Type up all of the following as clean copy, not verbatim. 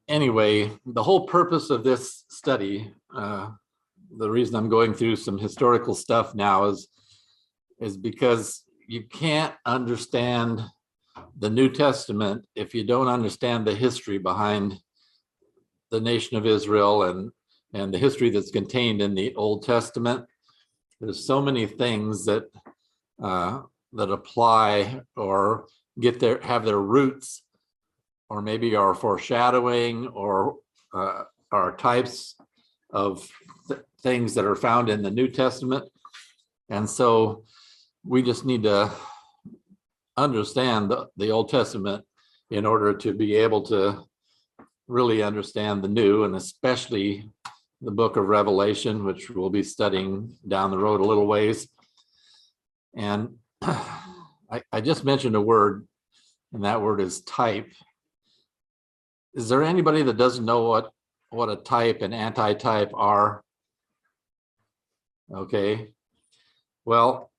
anyway, the whole purpose of this study, the reason I'm going through some historical stuff now is because you can't understand the New Testament if you don't understand the history behind the nation of Israel and the history that's contained in the Old Testament. There's so many things that that apply or have their roots, or maybe are foreshadowing, or are types of things that are found in the New Testament. And so we just need to understand the Old Testament in order to be able to really understand the New, and especially the book of Revelation, which we'll be studying down the road a little ways. And I just mentioned a word, and that word is type. Is there anybody that doesn't know what a type and anti-type are? Okay. Well,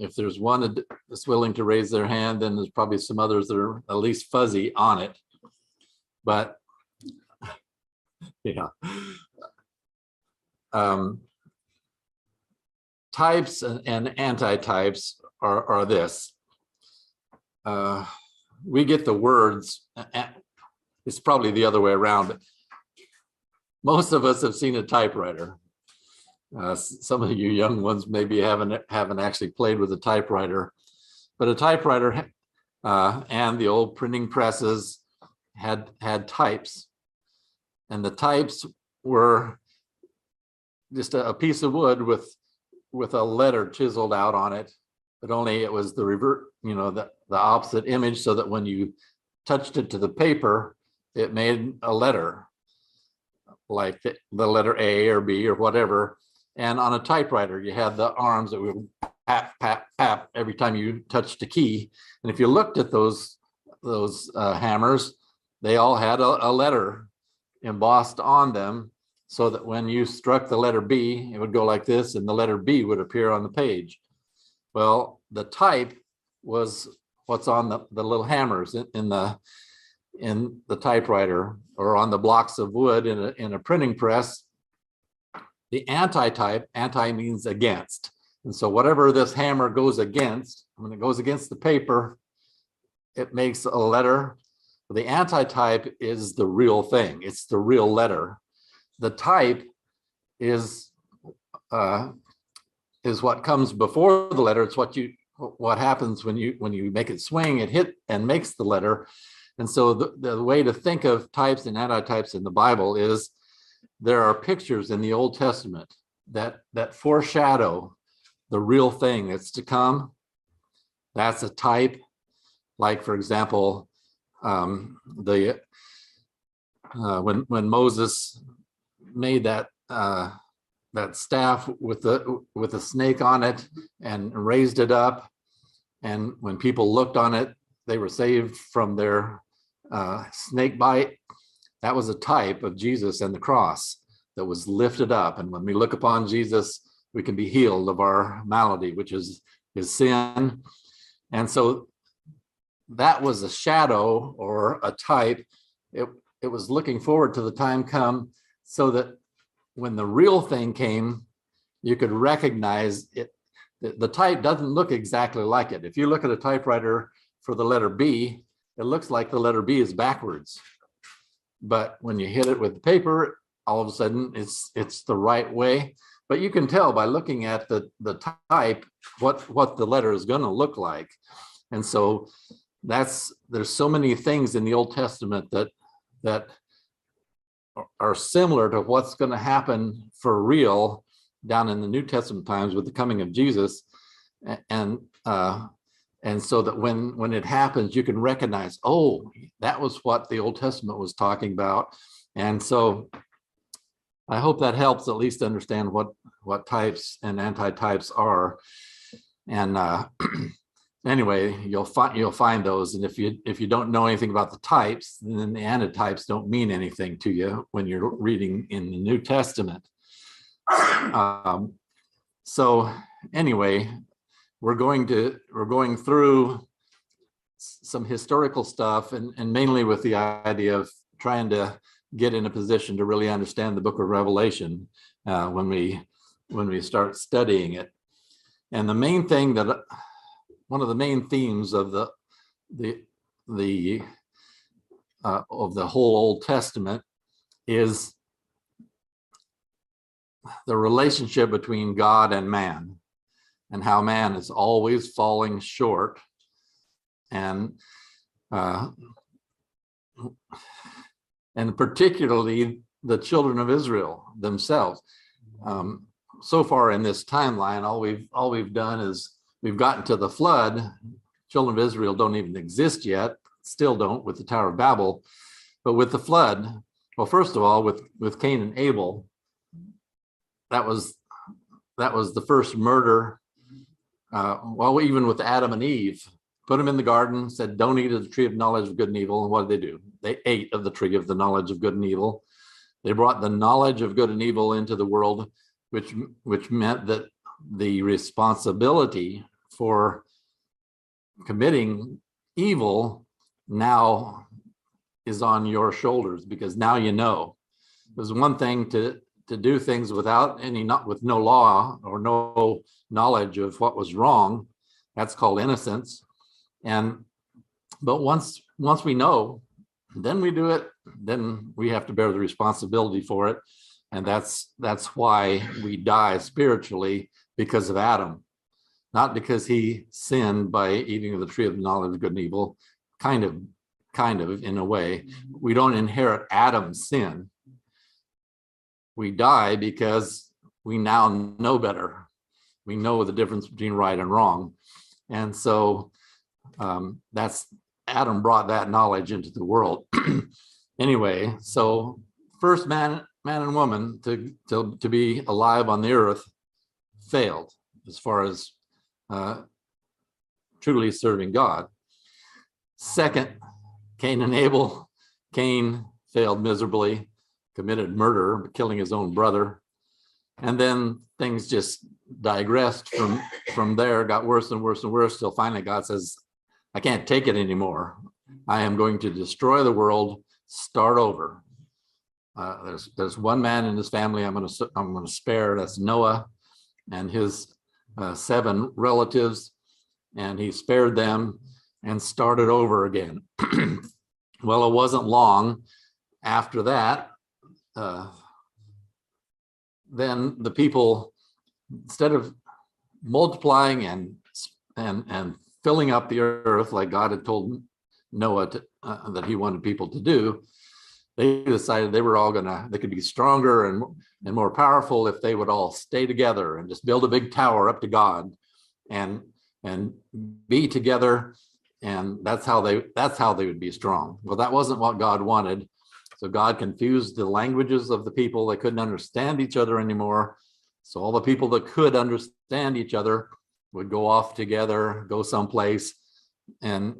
if there's one that's willing to raise their hand, then there's probably some others that are at least fuzzy on it. But yeah. Types and anti-types are this. We get the words, it's probably the other way around, but most of us have seen a typewriter. Some of you young ones maybe haven't actually played with a typewriter, but a typewriter and the old printing presses had types, and the types were just a piece of wood with a letter chiseled out on it, but only it was the opposite image, so that when you touched it to the paper, it made a letter, like the letter A or B or whatever. And on a typewriter, you had the arms that would pat, pat, pat every time you touched a key. And if you looked at those hammers, they all had a letter embossed on them, so that when you struck the letter B, it would go like this, and the letter B would appear on the page. Well, the type was what's on the little hammers in the typewriter, or on the blocks of wood in a printing press. The anti-type, anti means against. And so whatever this hammer goes against, when it goes against the paper, it makes a letter. The anti-type is the real thing. It's the real letter. The type is what comes before the letter. It's what happens when you make it swing, it hit and makes the letter. And so the way to think of types and anti-types in the Bible is there are pictures in the Old Testament that foreshadow the real thing that's to come. That's a type. Like, for example, when Moses made that staff with a snake on it and raised it up, and when people looked on it, they were saved from their snake bite. That was a type of Jesus and the cross that was lifted up. And when we look upon Jesus, we can be healed of our malady, which is his sin. And so that was a shadow or a type. It was looking forward to the time come, so that when the real thing came, you could recognize it. The type doesn't look exactly like it. If you look at a typewriter for the letter B, it looks like the letter B is backwards. But when you hit it with the paper, all of a sudden it's the right way. But you can tell by looking at the type what the letter is going to look like. And so there's so many things in the Old Testament that are similar to what's going to happen for real down in the New Testament times with the coming of Jesus. And so that when it happens, you can recognize, oh, that was what the Old Testament was talking about. And so I hope that helps at least understand what types and anti-types are. And anyway, you'll find those. And if you don't know anything about the types, then the anti-types don't mean anything to you when you're reading in the New Testament. So anyway, we're going through some historical stuff, and mainly with the idea of trying to get in a position to really understand the book of Revelation when we start studying it. And the main thing that one of the main themes of the whole Old Testament is the relationship between God and man, and how man is always falling short, and particularly the children of Israel themselves. So far in this timeline, all we've done is we've gotten to the flood. Children of Israel don't even exist yet, still don't, with the Tower of Babel. But with the flood, well, first of all, with Cain and Abel, that was the first murder. Well, even with Adam and Eve, put them in the garden, said, don't eat of the tree of knowledge of good and evil. And what did they do? They ate of the tree of the knowledge of good and evil. They brought the knowledge of good and evil into the world, which meant that the responsibility for committing evil now is on your shoulders, because now you know. It was one thing to do things with no law or no knowledge of what was wrong. That's called innocence. But once we know, then we do it, then we have to bear the responsibility for it. And that's why we die spiritually, because of Adam, not because he sinned by eating of the tree of the knowledge of good and evil. Kind of in a way. We don't inherit Adam's sin. We die because we now know better. We know the difference between right and wrong. And so that's Adam brought that knowledge into the world. Anyway, so first man and woman to be alive on the earth failed as far as truly serving God. Second, Cain and Abel. Cain failed miserably, committed murder, killing his own brother. And then things just digressed from there, got worse and worse and worse, till finally God says, I can't take it anymore. I am going to destroy the world, start over. There's one man in his family I'm going to spare. That's Noah and his 7 relatives, and he spared them and started over again. Well, it wasn't long after that. Then the people, instead of multiplying and filling up the earth like God had told Noah that he wanted people to do, they decided they could be stronger and more powerful if they would all stay together and just build a big tower up to God and be together, and that's how they would be strong. Well, that wasn't what God wanted. So God confused the languages of the people. They couldn't understand each other anymore. So all the people that could understand each other would go off together, go someplace, and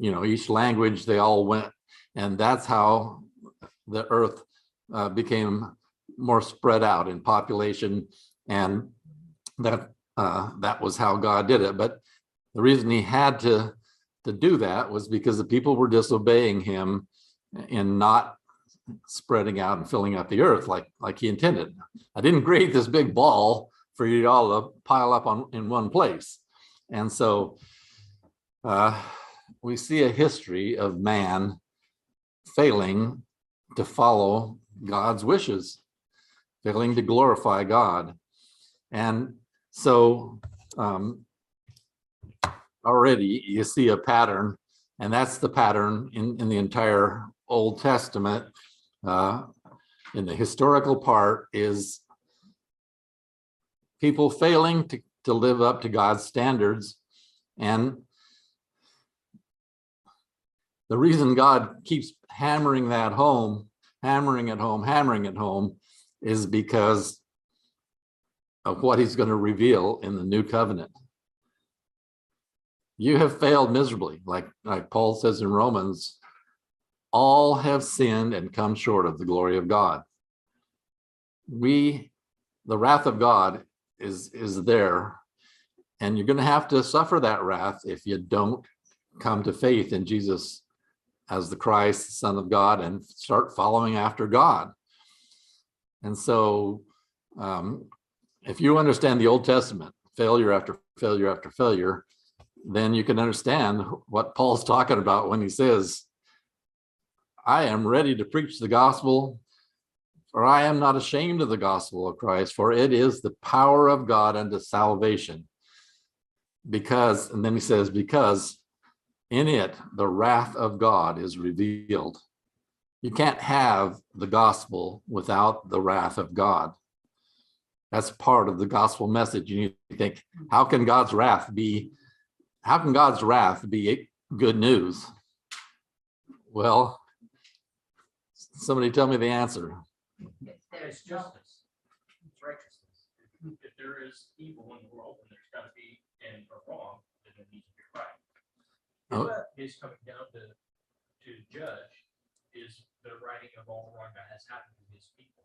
each language they all went. And that's how the earth became more spread out in population. And that was how God did it. But the reason he had to do that was because the people were disobeying him in not spreading out and filling up the earth like he intended. I didn't create this big ball for you all to pile up in one place. And so we see a history of man failing to follow God's wishes, failing to glorify God. And so already you see a pattern, and that's the pattern in the entire Old Testament. In the historical part is people failing to live up to God's standards. And the reason God keeps hammering it home, is because of what he's going to reveal in the new covenant. You have failed miserably, like Paul says in Romans, all have sinned and come short of the glory of God. The wrath of God is there, and you're going to have to suffer that wrath if you don't come to faith in Jesus as the Christ, the Son of God, and start following after God. And so if you understand the Old Testament, failure after failure after failure, then you can understand what Paul's talking about when he says, I am ready to preach the gospel, for I am not ashamed of the gospel of Christ, for it is the power of God unto salvation. Because, and then he says, because in it the wrath of God is revealed. You can't have the gospel without the wrath of God. That's part of the gospel message. You need to think, how can God's wrath be good news? Well, somebody tell me the answer. It's justice. It's righteousness. If there is evil in the world, and there's got to be and wrong, then it needs to be right. Oh. His coming down to judge is the righting of all the wrong that has happened to his people.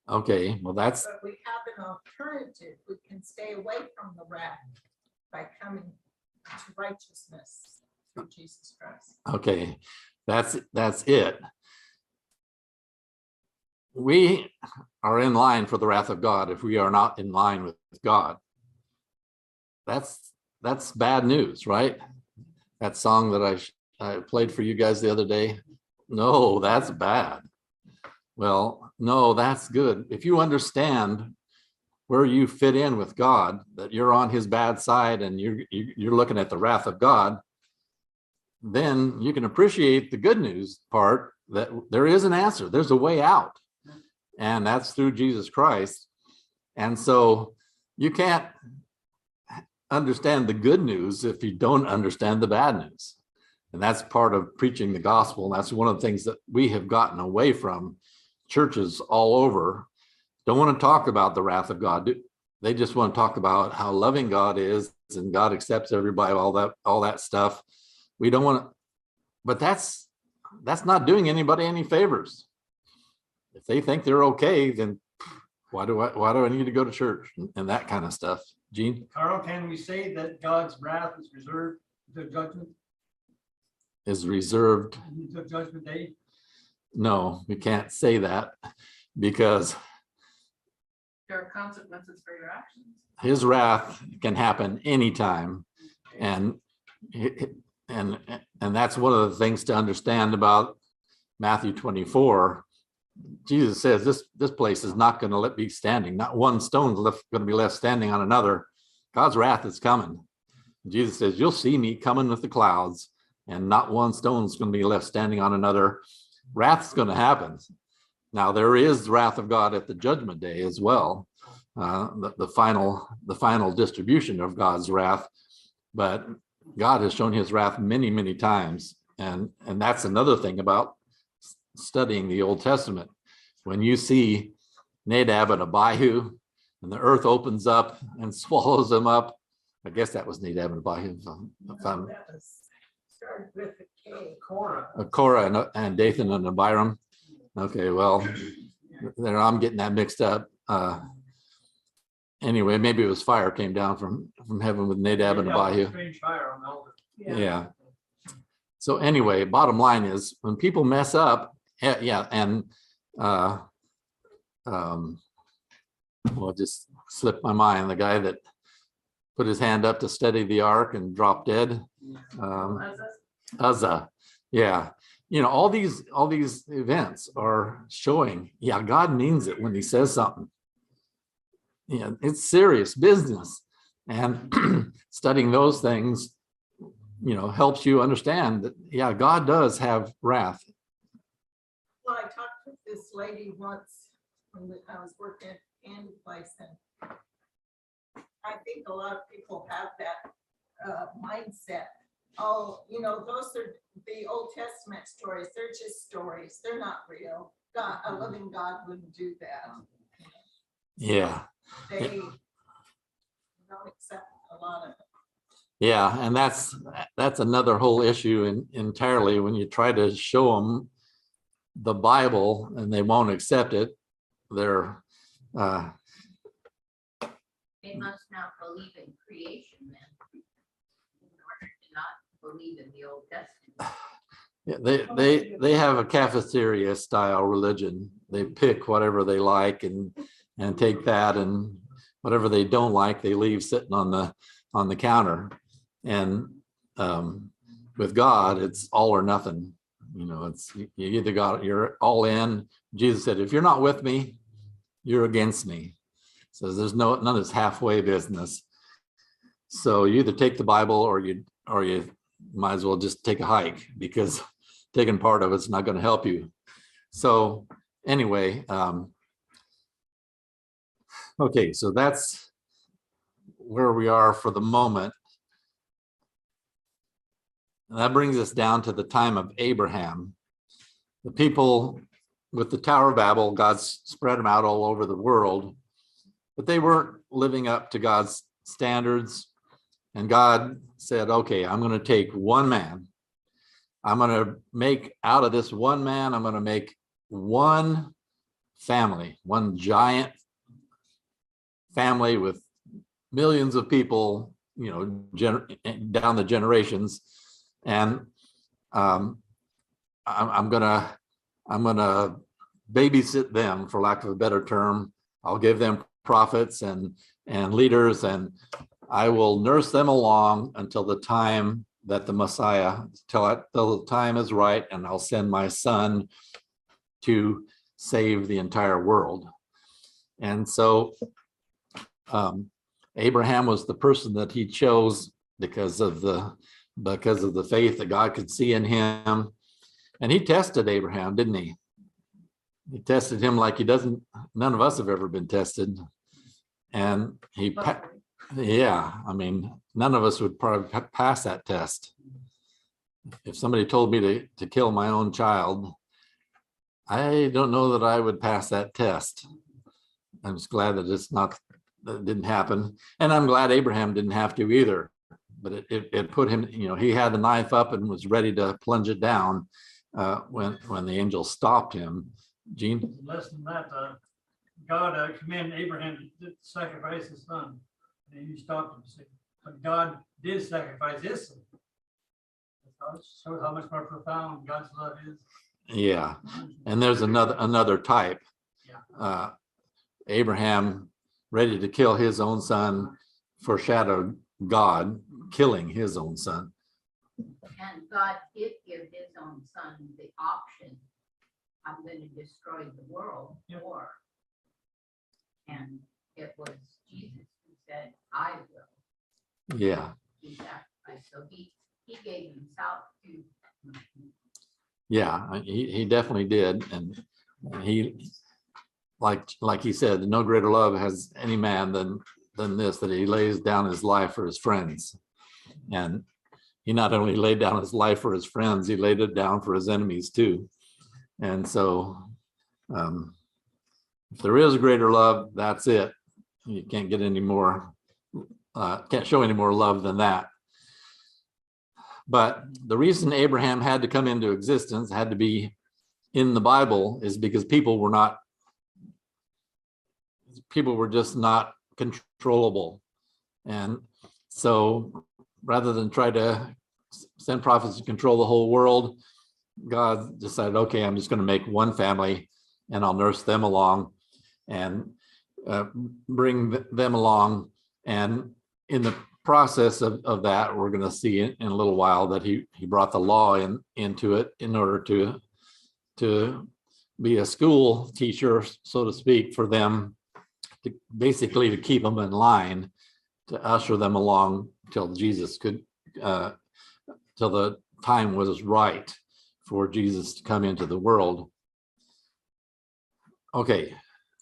Okay, well that's. But we have an alternative. We can stay away from the wrath by coming to righteousness through Jesus Christ. Okay, that's it. We are in line for the wrath of God if we are not in line with God. That's bad news, right? That song that I played for you guys the other day. No, that's bad. Well, no, that's good. If you understand where you fit in with God, that you're on his bad side and you're looking at the wrath of God, then you can appreciate the good news part, that there is an answer. There's a way out. And that's through Jesus Christ. And so you can't understand the good news if you don't understand the bad news. And that's part of preaching the gospel. And that's one of the things that we have gotten away from. Churches all over don't want to talk about the wrath of God. They just want to talk about how loving God is and God accepts everybody, all that stuff. We don't want to, but that's not doing anybody any favors. If they think they're okay, then why do I need to go to church and that kind of stuff? Gene? Carl, can we say that God's wrath is reserved until judgment? Is reserved? Until judgment day? No, we can't say that because there are consequences for your actions. His wrath can happen anytime, and that's one of the things to understand about Matthew 24. Jesus says this place is not going to be standing. Not one stone's going to be left standing on another. God's wrath is coming. Jesus says, you'll see me coming with the clouds, and not one stone's going to be left standing on another. Wrath's going to happen. Now there is wrath of God at the judgment day as well, the final distribution of God's wrath. But God has shown his wrath many, many times, and that's another thing about studying the Old Testament. When you see Nadab and Abihu, and the earth opens up and swallows them up, I guess that was Nadab and Abihu. That was started with a K. Korah and Dathan and Abiram. Okay, well, there I'm getting that mixed up. Anyway, maybe it was fire came down from heaven with Nadab and Abihu. Strange fire on Melbourne. Yeah. So anyway, bottom line is when people mess up, and well, just slipped my mind. The guy that put his hand up to steady the ark and dropped dead. Uzzah. Yeah. You know, all these events are showing, God means it when he says something. Yeah, it's serious business. And studying those things, helps you understand that, God does have wrath. Well, I talked to this lady once when I was working at a candy place, and I think a lot of people have that mindset. Oh, those are the Old Testament stories. They're just stories. They're not real. God, a living God wouldn't do that. Yeah. They don't accept a lot of it. Yeah, and that's another whole issue entirely. When you try to show them the Bible and they won't accept it, they're They must not believe in creation then, in order to not believe in the Old Testament. Yeah, they have a cafeteria style religion. They pick whatever they like and take that, and whatever they don't like, they leave sitting on the counter. And with God, it's all or nothing. You know, it's you either got, you're all in. Jesus said, if you're not with me, you're against me. So there's none of this halfway business. So you either take the Bible or you might as well just take a hike, because taking part of it's not going to help you. So anyway, okay, so that's where we are for the moment. And that brings us down to the time of Abraham. The people with the Tower of Babel, God spread them out all over the world, but they weren't living up to God's standards. And God said, okay, I'm going to take one man. I'm going to make out of this one man, I'm going to make one family, one giant family with millions of people, you know, down the generations. And I'm gonna babysit them, for lack of a better term. I'll give them prophets and leaders, and I will nurse them along until the time that the Messiah, till the time is right, and I'll send my son to save the entire world. And so Abraham was the person that he chose because of the faith that God could see in him. And he tested Abraham, didn't he? He tested him like none of us have ever been tested. And yeah, I mean, none of us would probably pass that test. If somebody told me to kill my own child, I don't know that I would pass that test. I'm just glad that that didn't happen. And I'm glad Abraham didn't have to either. But it put him, you know, he had the knife up and was ready to plunge it down when the angel stopped him. Gene? Less than that, God commanded Abraham to sacrifice his son. And he stopped him. But God did sacrifice his son. Shows how much more profound God's love is. Yeah. And there's another type. Yeah. Abraham, ready to kill his own son, foreshadowed God killing his own son. And God did give his own son the option, I'm going to destroy the world, or, and it was Jesus who said, I will. Yeah. He sacrificed. So he gave himself to. Yeah, he definitely did. And he, like he said, no greater love has any man than this, that he lays down his life for his friends. And he not only laid down his life for his friends, he laid it down for his enemies too. And so if there is greater love, that's it. You can't get any more, can't show any more love than that. But the reason Abraham had to come into existence, had to be in the Bible, is because people were just not controllable. And so rather than try to send prophets to control the whole world, God decided, okay, I'm just going to make one family and I'll nurse them along and bring them along. And in the process of that, we're going to see in a little while that he brought the law into it in order to be a school teacher, so to speak, for them, basically to keep them in line, to usher them along till Jesus could, till the time was right for Jesus to come into the world. Okay,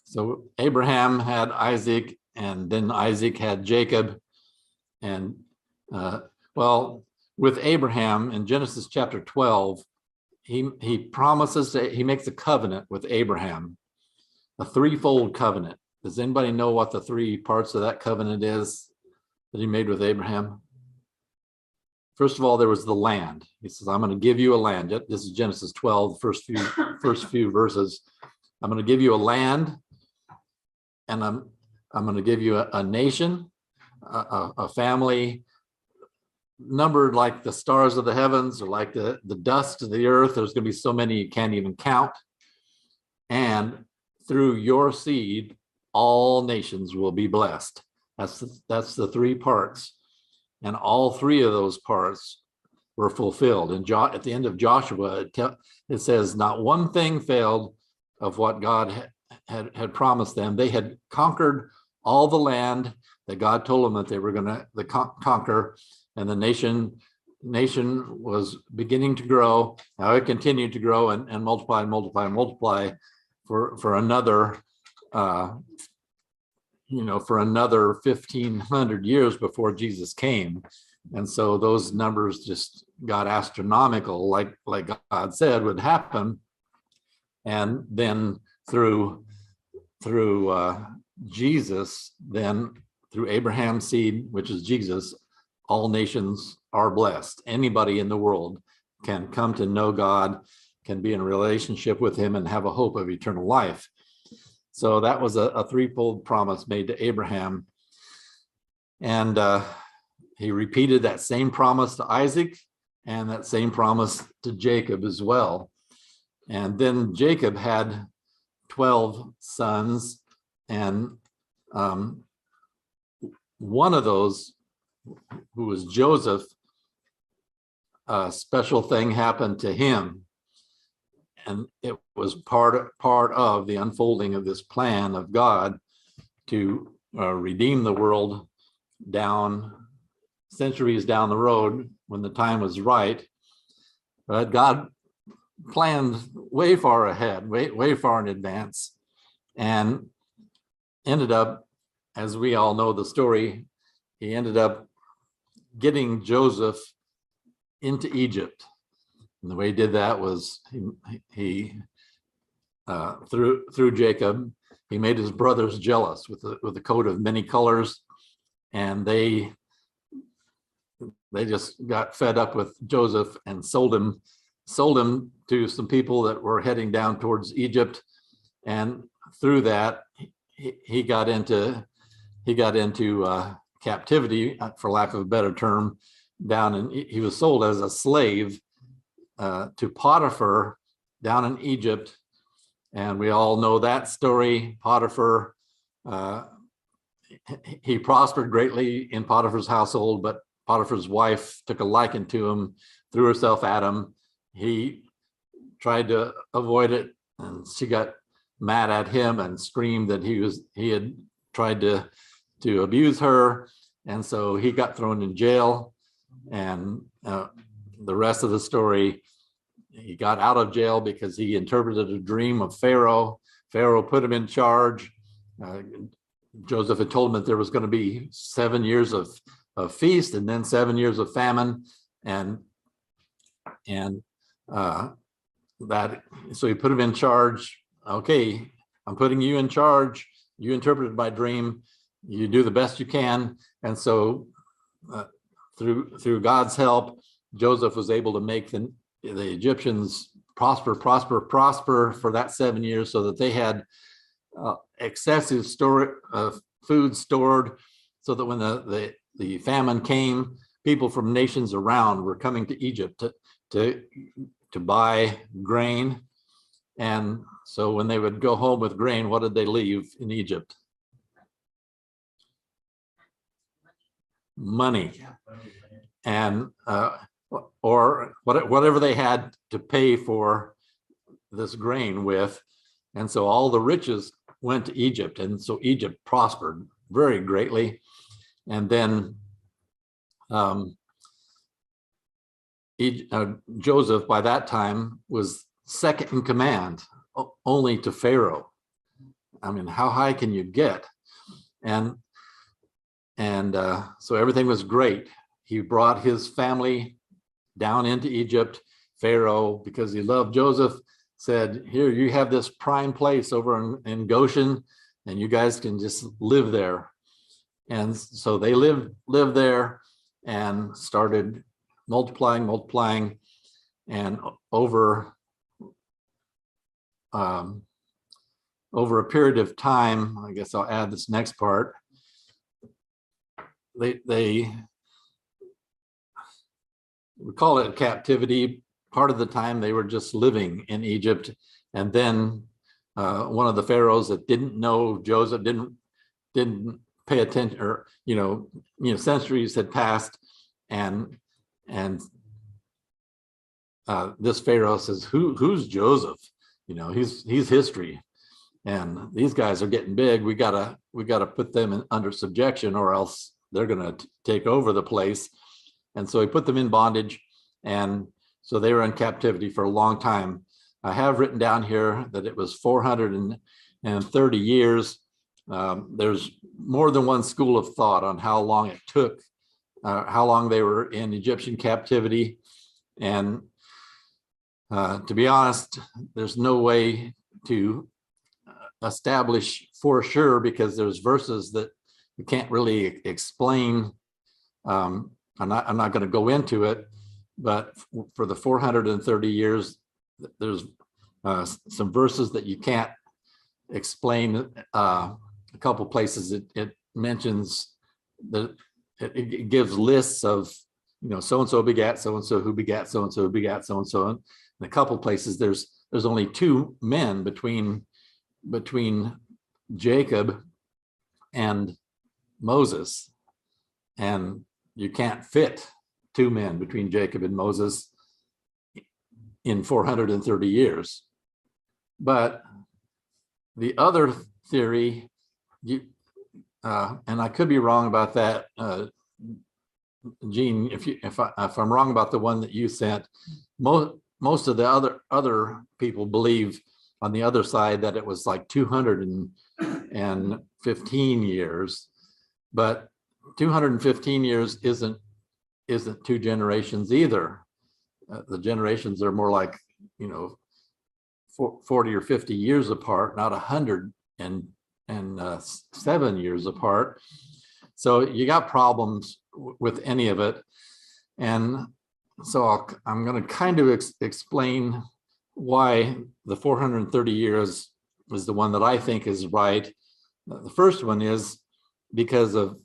so Abraham had Isaac, and then Isaac had Jacob. And well, with Abraham in Genesis chapter 12, he promises he makes a covenant with Abraham, a threefold covenant. Does anybody know what the three parts of that covenant is that he made with Abraham? First of all, there was the land. He says, I'm going to give you a land. This is Genesis 12, first few verses. I'm going to give you a land, and I'm going to give you a nation, a family numbered like the stars of the heavens, or like the dust of the earth. There's going to be so many you can't even count. And through your seed, all nations will be blessed. That's the three parts. And all three of those parts were fulfilled. And at the end of Joshua, it says not one thing failed of what God had promised them. They had conquered all the land that God told them that they were going to conquer, and the nation was beginning to grow. Now it continued to grow and multiply and multiply and multiply for another for another 1,500 years before Jesus came. And so those numbers just got astronomical, like God said would happen. And then through Jesus, then through Abraham's seed, which is Jesus, all nations are blessed. Anybody in the world can come to know God, can be in a relationship with him, and have a hope of eternal life. So that was a threefold promise made to Abraham. And he repeated that same promise to Isaac and that same promise to Jacob as well. And then Jacob had 12 sons, and one of those, who was Joseph, a special thing happened to him. And it was part of the unfolding of this plan of God to redeem the world centuries down the road when the time was right. But God planned way far ahead, way far in advance, and ended up, as we all know the story, he ended up getting Joseph into Egypt. And the way he did that was he through Jacob, he made his brothers jealous with a coat of many colors, and they just got fed up with Joseph and sold him to some people that were heading down towards Egypt. And through that, he got into captivity, for lack of a better term, he was sold as a slave to Potiphar down in Egypt. And we all know that story. Potiphar, he prospered greatly in Potiphar's household, but Potiphar's wife took a liking to him, threw herself at him. He tried to avoid it, and she got mad at him and screamed that he had tried to abuse her. And so he got thrown in jail. And the rest of the story, he got out of jail because he interpreted a dream of Pharaoh. Pharaoh put him in charge. Joseph had told him that there was going to be 7 years of feast and then 7 years of famine. And so he put him in charge. Okay, I'm putting you in charge. You interpreted my dream. You do the best you can. And so through God's help, Joseph was able to make the Egyptians prosper for that 7 years, so that they had excessive food stored, so that when the famine came, people from nations around were coming to Egypt to buy grain. And so when they would go home with grain, what did they leave in Egypt? Money. And or whatever they had to pay for this grain with. And so all the riches went to Egypt. And so Egypt prospered very greatly. And then Joseph, by that time, was second in command only to Pharaoh. I mean, how high can you get? And so everything was great. He brought his family down into Egypt. Pharaoh, because he loved Joseph, said, here, you have this prime place over in Goshen, and you guys can just live there. And so they lived there and started multiplying, and over a period of time, I guess I'll add this next part, they we call it captivity. Part of the time they were just living in Egypt. And then one of the pharaohs that didn't know Joseph, didn't pay attention, or centuries had passed, and this pharaoh says, who's Joseph? He's history, and these guys are getting big. We gotta put them under subjection, or else they're gonna take over the place. And so he put them in bondage, and so they were in captivity for a long time. I have written down here that it was 430 years. There's more than one school of thought on how long it took, how long they were in Egyptian captivity. And to be honest, there's no way to establish for sure, because there's verses that you can't really explain. I'm not going to go into it, but for the 430 years, there's some verses that you can't explain. A couple places it mentions that it gives lists of, so-and-so begat so-and-so, who begat so-and-so, who begat so-and-so. And in a couple places, there's only two men between Jacob and Moses, and you can't fit two men between Jacob and Moses in 430 years. But the other theory, and I could be wrong about that, Gene, if I'm wrong about the one that you sent, most of the other people believe on the other side that it was like 215 years, but 215 years isn't two generations either. The generations are more like 40 or 50 years apart, not 107 years apart. So you got problems with any of it. And so I'm going to kind of explain why the 430 years is the one that I think is right. The first one is because of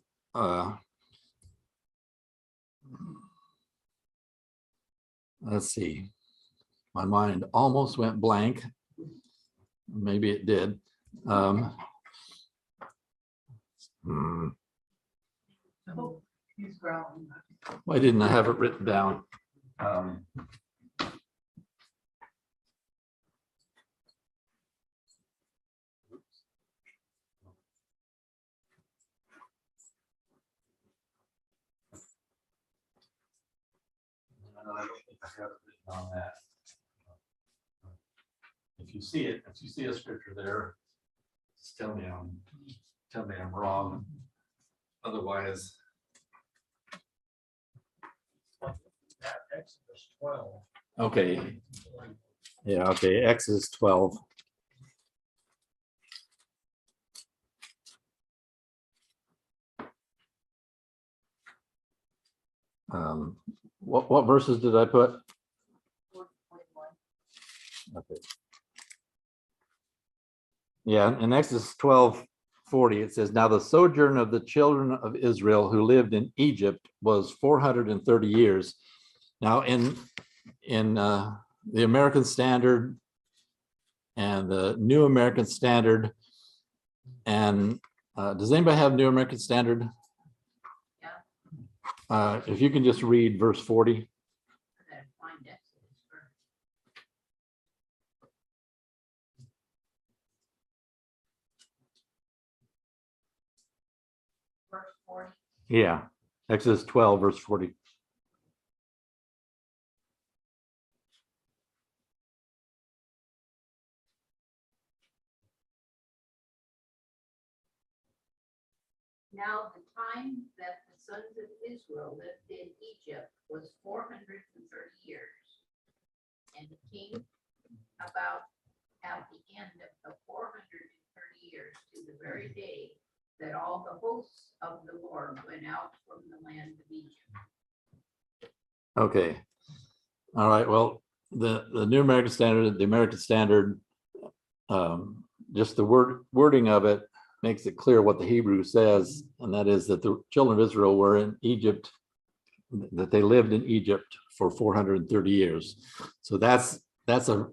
let's see, my mind almost went blank. Maybe it did. He's growling. Why didn't I have it written down? I don't think I have it written on that. If you see it, if you see a scripture there, just tell me I'm wrong. Otherwise, Exodus 12. okay. Yeah, okay, Exodus 12. What verses did I put? 41. Okay. Yeah, in Exodus 12:40, it says, "Now the sojourn of the children of Israel who lived in Egypt was 430 years." Now in the American Standard and the New American Standard, and does anybody have New American Standard? If you can just read verse 40. I gotta find Exodus first. Verse 40. Yeah, Exodus 12, verse 40. Now the time that the sons of Israel lived in Egypt was 430 years. And it came about at the end of the 430 years to the very day that all the hosts of the Lord went out from the land of Egypt. Okay. All right. Well, the New American Standard, the American Standard, just the wording of it makes it clear what the Hebrew says, and that is that the children of Israel were in Egypt that they lived in Egypt for 430 years. So that's the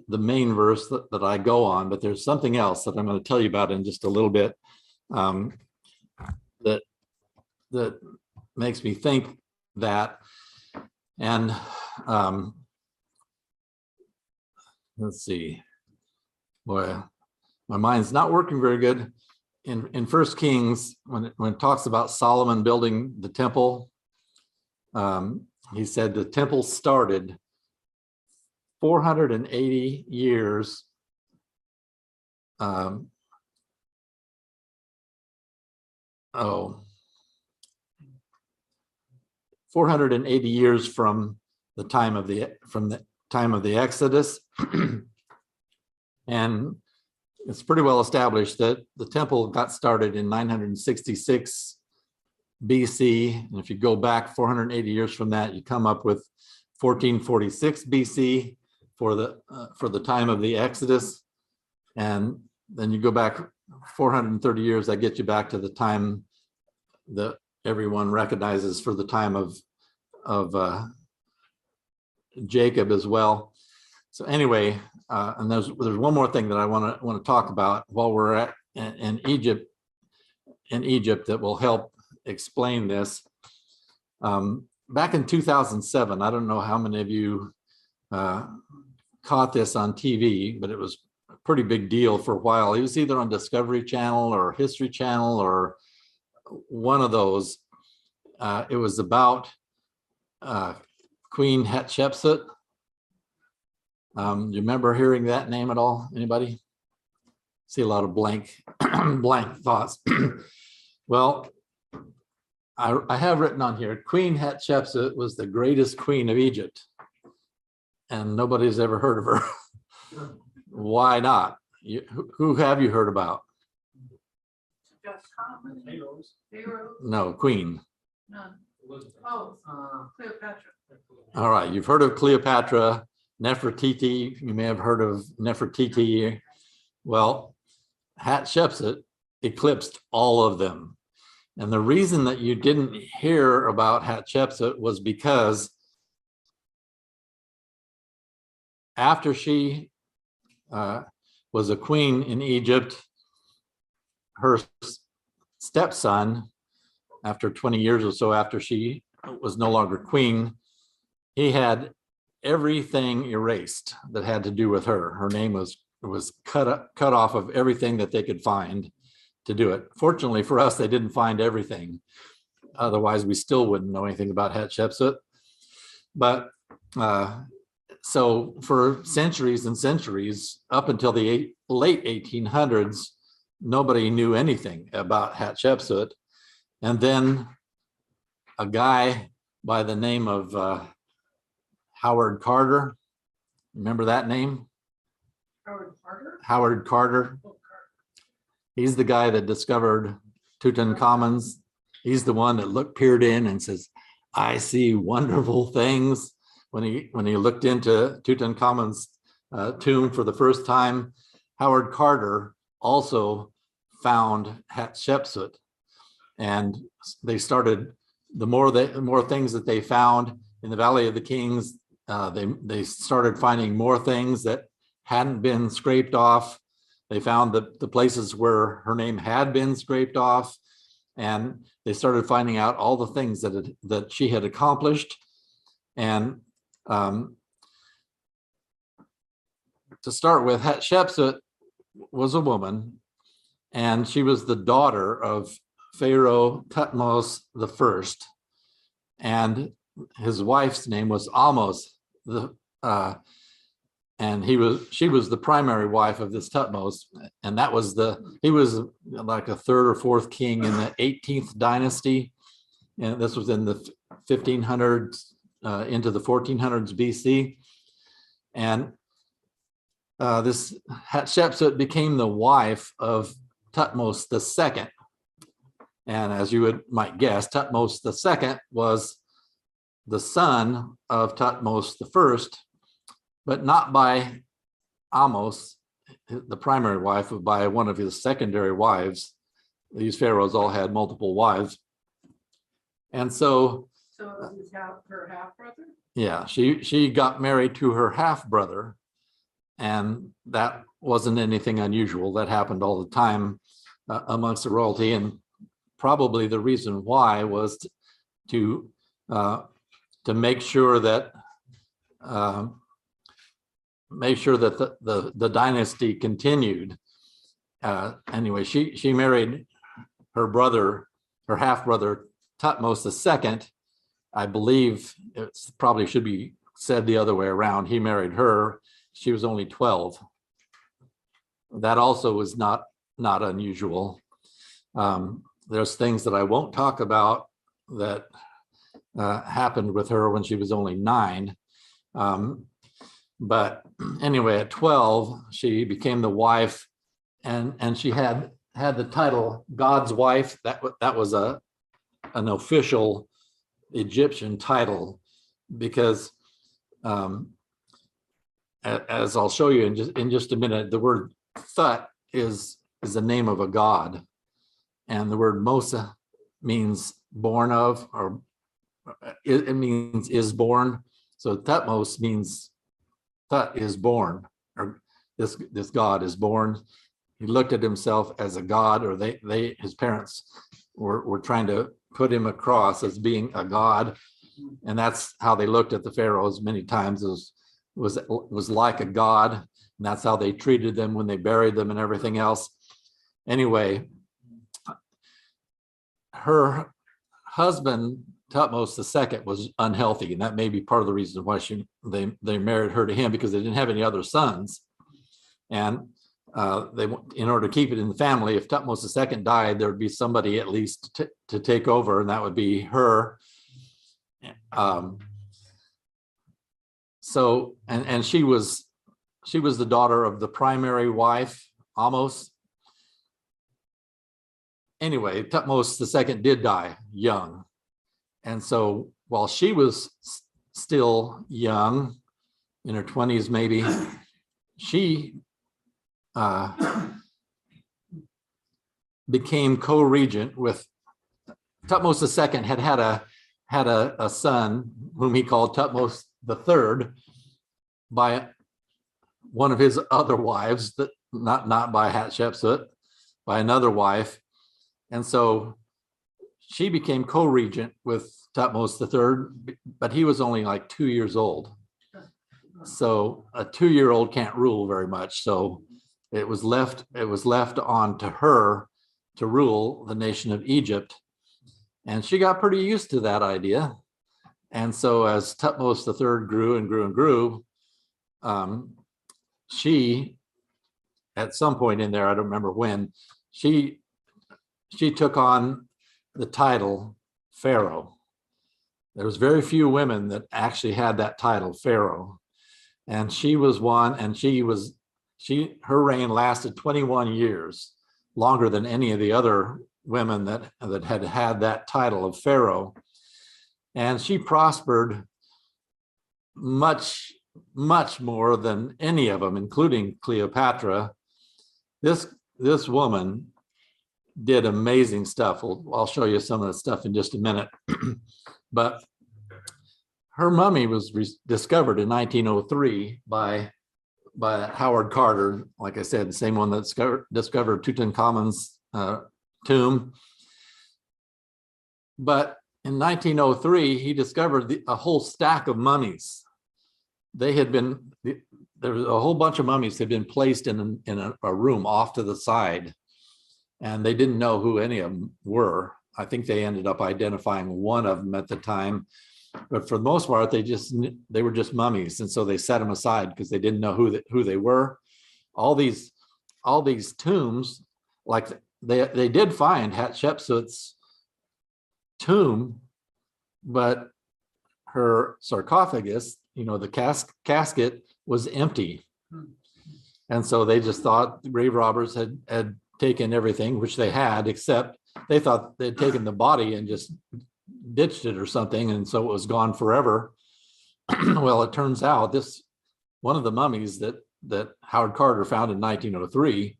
main verse that I go on, but there's something else that I'm going to tell you about in just a little bit, that makes me think that. And let's see, boy, my mind's not working very good. In First Kings, when it talks about Solomon building the temple, he said the temple started 480 years oh 480 years from the time of the Exodus. And it's pretty well established that the temple got started in 966 BC. And if you go back 480 years from that, you come up with 1446 BC for the time of the Exodus. And then you go back 430 years, that gets you back to the time that everyone recognizes for the time of Jacob as well. So anyway, and there's one more thing that I want to talk about while we're at in Egypt that will help explain this. Back in 2007, I don't know how many of you caught this on TV, but it was a pretty big deal for a while. It was either on Discovery Channel or History Channel or one of those. It was about Queen Hatshepsut. Do you remember hearing that name at all? Anybody? See a lot of blank thoughts. Well, I have written on here, Queen Hatshepsut was the greatest queen of Egypt, and nobody's ever heard of her. Why not? Who have you heard about? Just common. Pharaohs. Pharaoh, No, queen. none. Oh, Cleopatra. All right, you've heard of Cleopatra, Nefertiti. You may have heard of Nefertiti. Well, Hatshepsut eclipsed all of them. And the reason that you didn't hear about Hatshepsut was because after she was a queen in Egypt, her stepson, after 20 years or so after she was no longer queen, he had everything erased that had to do with her. Her name was cut off of everything that they could find to do it. Fortunately for us, they didn't find everything. Otherwise, we still wouldn't know anything about Hatshepsut. But so for centuries and centuries, up until the late 1800s, nobody knew anything about Hatshepsut. And then a guy by the name of Howard Carter, remember that name? Howard Carter? Howard Carter. He's the guy that discovered Tutankhamun's. He's the one that peered in and says, "I see wonderful things." When he looked into Tutankhamun's tomb for the first time, Howard Carter also found Hatshepsut, and they started. The more things that they found in the Valley of the Kings, they started finding more things that hadn't been scraped off. They found the places where her name had been scraped off, and they started finding out all the things that she had accomplished. And to start with, Hatshepsut was a woman, and she was the daughter of Pharaoh Thutmose I, and his wife's name was Ahmose. And she was the primary wife of this Thutmose, and he was like a third or fourth king in the 18th dynasty, and this was in the 1500s into the 1400s BC. And this Hatshepsut became the wife of Thutmose II. And as you might guess, Thutmose II was the son of Thutmose I, but not by Ahmose, the primary wife, but by one of his secondary wives. These pharaohs all had multiple wives. And so, So it was his her half brother? yeah, she got married to her half brother, and that wasn't anything unusual. That happened all the time amongst the royalty, and probably the reason why was to make sure that the dynasty continued. Anyway, she married her brother, her half brother Tutmos II. I believe it's probably should be said the other way around. He married her. She was only 12. That also was not unusual. There's things that I won't talk about that happened with her when she was only 9. But anyway, at 12, she became the wife, and she had the title God's wife. That was an official Egyptian title, because as I'll show you in just a minute, the word Thut is the name of a god, and the word Mosa means born of, or it means is born. So Thutmose means Thut is born, or this god is born. He looked at himself as a god, or his parents were trying to put him across as being a god, and that's how they looked at the pharaohs many times, was like a god, and that's how they treated them when they buried them and everything else. Anyway, her husband Tutmos II was unhealthy, and that may be part of the reason why they married her to him, because they didn't have any other sons, and in order to keep it in the family, if Tutmos II died, there would be somebody at least to take over, and that would be her. So, and she was the daughter of the primary wife, Amos. Anyway, Tutmos II did die young, and so while she was still young, in her 20s maybe, she became co-regent with Tutmos II. Had a son whom he called Tutmos III by one of his other wives, that not by Hatshepsut, by another wife, and so she became co-regent with Tutmos III, but he was only like 2 years old. So a 2-year-old can't rule very much. So it was left on to her to rule the nation of Egypt. And she got pretty used to that idea. And so as Tutmos III grew and grew and grew, she, at some point in there, I don't remember when, she took on the title Pharaoh. There was very few women that actually had that title, Pharaoh. And she was one, and her reign lasted 21 years, longer than any of the other women that had that title of Pharaoh. And she prospered much more than any of them, including Cleopatra. This woman did amazing stuff. I'll show you some of the stuff in just a minute. But her mummy was discovered in 1903 by Howard Carter, like I said, the same one that discovered Tutankhamun's tomb. But in 1903, he discovered a whole stack of mummies. There was a whole bunch of mummies that had been placed in a room off to the side, and they didn't know who any of them were. I think they ended up identifying one of them at the time, but for the most part, they were just mummies, and so they set them aside because they didn't know who they were. All these tombs, like they did find Hatshepsut's tomb, but her sarcophagus, the casket, was empty, and so they just thought the grave robbers had taken everything, which they had, except they thought they'd taken the body and just ditched it or something, and so it was gone forever. Well, it turns out one of the mummies that Howard Carter found in 1903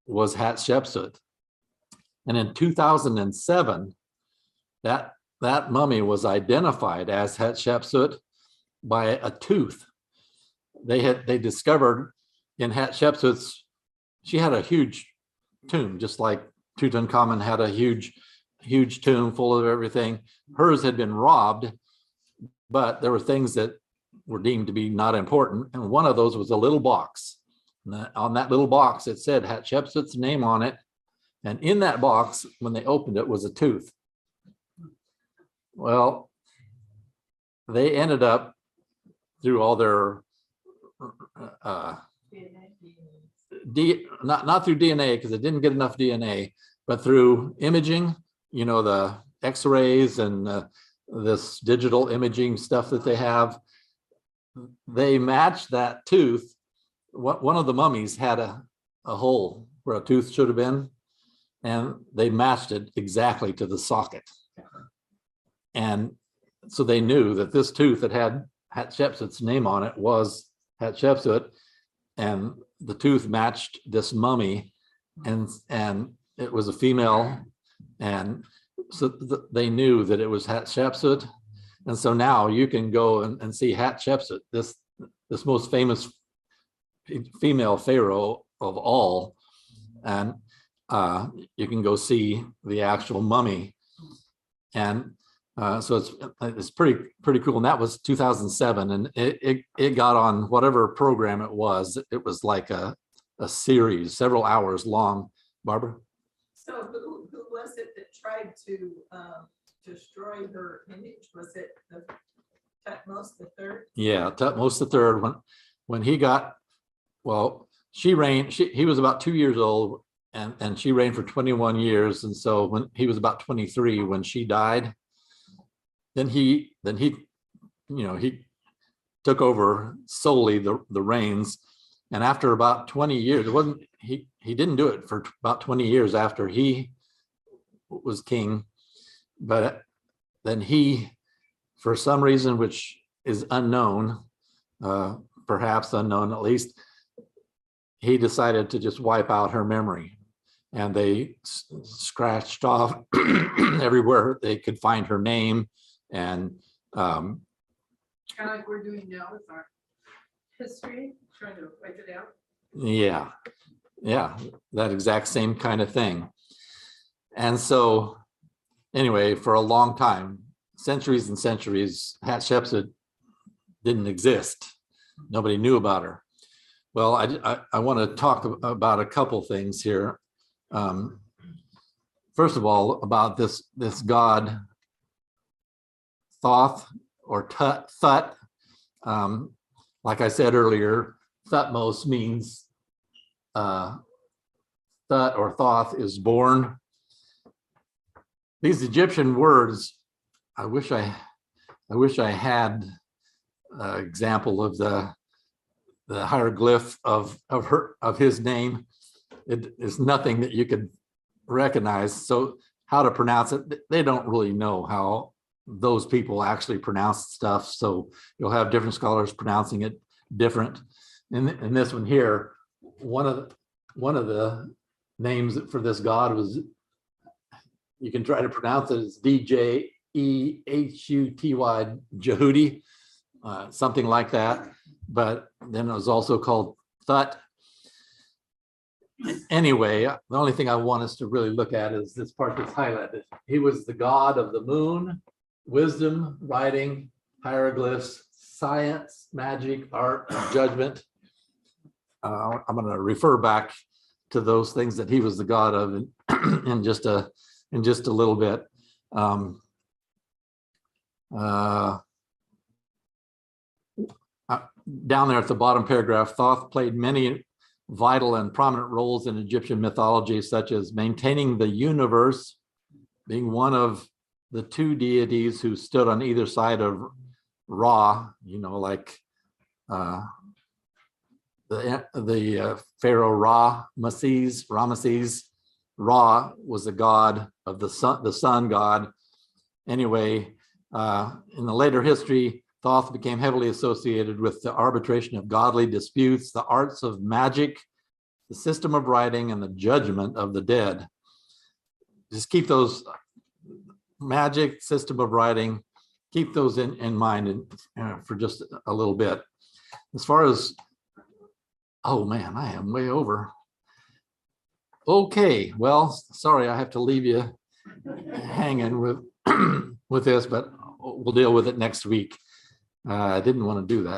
was Hatshepsut. And in 2007, that that mummy was identified as Hatshepsut by a tooth. They discovered in Hatshepsut's, she had a huge tomb, just like Tutankhamun had a huge tomb full of everything. Hers had been robbed, but there were things that were deemed to be not important. And one of those was a little box. And on that little box, it said Hatshepsut's name on it. And in that box, when they opened it, was a tooth. Well, they ended up through all their not through DNA, because it didn't get enough DNA, but through imaging, you know, the x-rays and this digital imaging stuff that they have. They matched that tooth. One of the mummies had a hole where a tooth should have been, and they matched it exactly to the socket. And so they knew that this tooth that had Hatshepsut's name on it was Hatshepsut, and the tooth matched this mummy, and it was a female, and so they knew that it was Hatshepsut. And so now you can go and see Hatshepsut, this most famous female pharaoh of all, and you can go see the actual mummy. And so it's pretty cool. And that was 2007, and it got on whatever program it was. It was like a series, several hours long. Barbara? So who was it that tried to destroy her image? Was it the Tutmos the Third? Yeah, Tutmos the Third. When he got, well, she reigned. He was about 2 years old, and she reigned for 21 years. And so when he was about 23 when she died, then he took over solely the reins. And after about 20 years, it wasn't he didn't do it for about 20 years after he was king, but then he, for some reason which is unknown, perhaps unknown at least, he decided to just wipe out her memory, and they scratched off everywhere they could find her name. And Kind of like we're doing now with our history, trying to wipe it out. yeah, that exact same kind of thing. And so anyway, for a long time, centuries and centuries, Hatshepsut didn't exist. Nobody knew about her. Well, I want to talk about a couple things here. First of all, about this god Thoth or Thut. Like I said earlier, Thutmose means Thut or Thoth is born. These Egyptian words, I wish I had an example of the hieroglyph of his name. It is nothing that you could recognize. So how to pronounce it, they don't really know how those people actually pronounce stuff. So you'll have different scholars pronouncing it different. In this one here, one of the names for this god was, you can try to pronounce it as DJEHUTY, Jehudi, something like that. But then it was also called Thut. Anyway, the only thing I want us to really look at is this part that's highlighted. He was the god of the moon, wisdom, writing, hieroglyphs, science, magic, art, and judgment. I'm going to refer back to those things that he was the god of in just a little bit. Down there at the bottom paragraph, Thoth played many vital and prominent roles in Egyptian mythology, such as maintaining the universe, being one of the two deities who stood on either side of Ra, like the pharaoh Ramesses. Ra was the god of the sun god. Anyway, in the later history, Thoth became heavily associated with the arbitration of godly disputes, the arts of magic, the system of writing, and the judgment of the dead. Just keep those magic, system of writing, keep those in mind and for just a little bit. As far as, oh man, I am way over. Okay, well, sorry, I have to leave you hanging with with this, but we'll deal with it next week. I didn't want to do that.